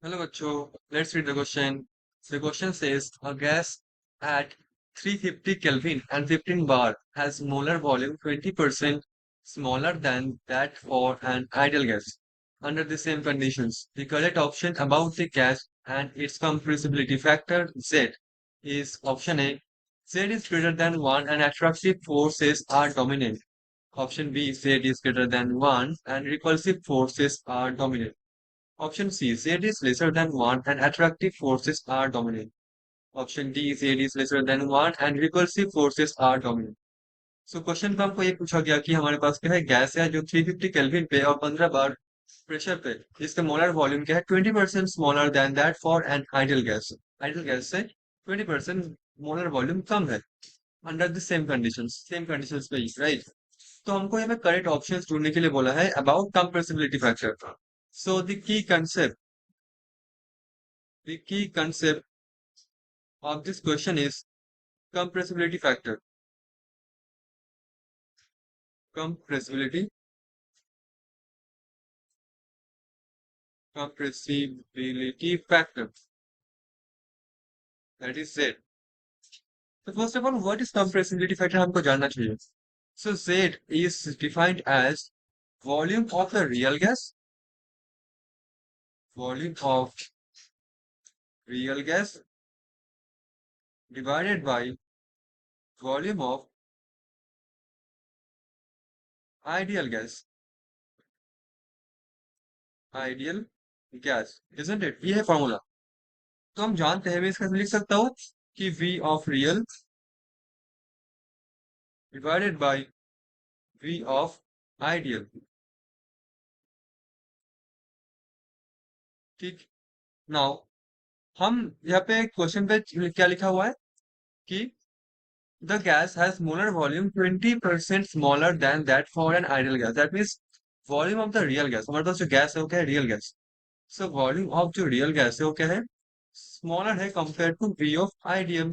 Hello, Bacho. Let's read the question. The question says a gas at 350 Kelvin and 15 bar has molar volume 20% smaller than that for an ideal gas. Under the same conditions, the correct option about the gas and its compressibility factor Z is option A. Z is greater than 1 and attractive forces are dominant. Option B, Z is greater than 1 and repulsive forces are dominant. Option C, Z is lesser than 1 and attractive forces are dominant. Option D, Z is lesser than 1 and repulsive forces are dominant. So question में हमको ये पूछा गया कि हमारे पास क्या है gas है जो 350 केल्विन पे और 15 बार प्रेशर पे इसका मोलर वॉल्यूम क्या है 20% smaller than that for an ideal gas. Ideal gas से 20% मोलर वॉल्यूम कम है अंडर द सेम कंडीशंस पे राइट। तो हमको यहाँ पे करेक्ट ऑप्शंस ढूंढने के लिए बोला है about compressibility factor. So the key concept of this question is compressibility factor. Compressibility, compressibility factor. That is Z. So first of all, what is compressibility factor? हमको जानना चाहिए. So Z is defined as volume of the real gas, volume of real gas divided by volume of ideal gas. Ideal gas, isn't it? ये है formula. तो हम जानते हैं मैं इसका लिख सकता हूँ कि V of real divided by V of ideal। ठीक। नाउ हम यहाँ पे क्वेश्चन पे क्या लिखा हुआ है कि the gas has molar volume 20% smaller than that for an ideal gas. That means volume of the real gas, हमारे पास जो गैस है वो क्या है real gas. So volume of जो रियल गैस है वो क्या है स्मॉलर है compare to V of ideal.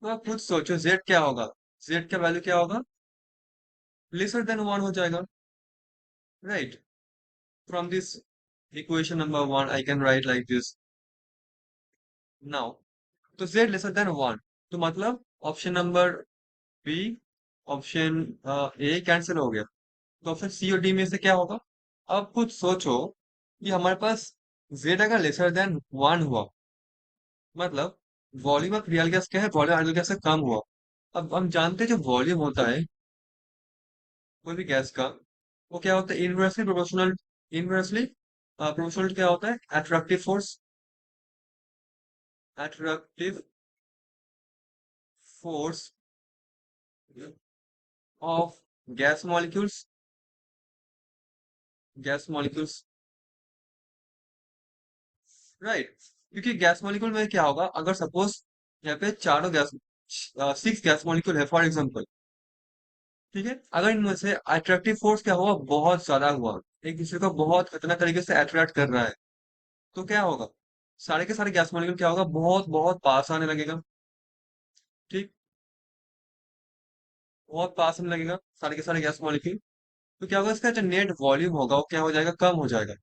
तो आप खुद सोचो जेड क्या होगा, जेड का वैल्यू क्या होगा लेसर देन 1 हो जाएगा right. From this equation number 1 I can write like this now. तो z लेसर देन 1 तो मतलब option number B option A cancel हो गया। तो ऑप्शन सी और डी में से क्या होगा। अब कुछ सोचो कि हमारे पास z अगर लेसर देन 1 हुआ मतलब वॉल्यूम ऑफ रियल गैस क्या है वॉल्यूम आइडियल गैस से कम हुआ। अब हम जानते हैं जो वॉल्यूम होता है कोई भी गैस का वो क्या होता है इनवर्सली प्रोपोर्शनल। इनवर्सली प्रोपोर्शनल क्या होता है attractive force. Attractive force of gas molecules, gas molecules, right. क्योंकि गैस मॉलिक्यूल में क्या होगा अगर सपोज यहाँ पे चारों गैस 6 गैस मॉलिक्यूल है फॉर एग्जांपल, ठीक है। अगर इनमें से अट्रैक्टिव फोर्स क्या हुआ बहुत ज्यादा हुआ, एक दूसरे को बहुत खतरनाक तरीके से अट्रैक्ट कर रहा है, तो क्या होगा सारे के सारे गैस मॉलिक्यूल क्या होगा बहुत बहुत पास आने लगेगा। ठीक, बहुत पास आने लगेगा सारे के सारे गैस मॉलिक्यूल। तो क्या होगा इसका जो नेट वॉल्यूम होगा वो क्या हो जाएगा कम हो जाएगा।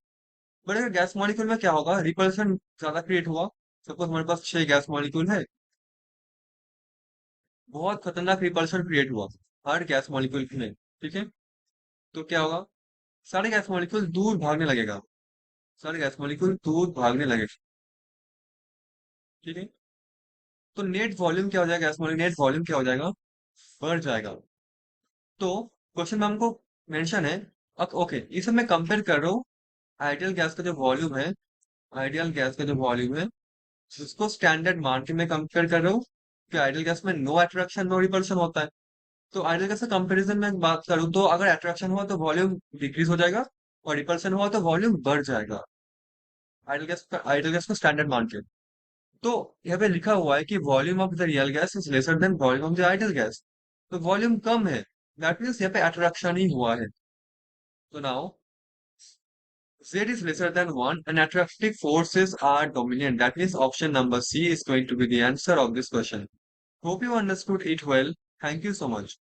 बट अगर गैस मॉलिक्यूल में क्या होगा रिपल्शन ज्यादा क्रिएट हुआ। सपोज हमारे पास 6 गैस मॉलिक्यूल है, बहुत खतरनाक रिपल्शन क्रिएट हुआ हर गैस मॉलिक्यूल में, ठीक है। तो क्या होगा सारे गैस मॉलिक्यूल दूर भागने लगेगा, सारे गैस मॉलिक्यूल दूर भागने लगेगा, ठीक है। तो नेट वॉल्यूम क्या हो जाएगा गैस मॉलिक्यूल नेट वॉल्यूम क्या हो जाएगा बढ़ जाएगा। तो क्वेश्चन में हमको मेंशन है अब ओके इसे मैं कंपेयर कर रहा हूँ आइडियल गैस का जो वॉल्यूम है, आइडियल गैस का जो वॉल्यूम है उसको स्टैंडर्ड मान के मैं कंपेयर कर रहा हूँ कि आइडियल गैस में नो अट्रैक्शन नो रिपल्शन होता है। तो आइडियल गैस का कंपैरिजन में बात करूँ तो अगर अट्रैक्शन हुआ तो वॉल्यूम डिक्रीज हो जाएगा और रिपल्शन हुआ तो वॉल्यूम बढ़ जाएगा आइडियल गैस को स्टैंडर्ड मान के। तो यहाँ पे लिखा हुआ है कि volume of the real gas is lesser than volume of the ideal gas. तो वॉल्यूम कम है दैट मीन्स यहाँ पे अट्रैक्शन ही हुआ है। तो now Z is lesser than 1 and attractive forces are dominant. That means option number C is going to be the answer of this question. Hope you understood it well. Thank you so much.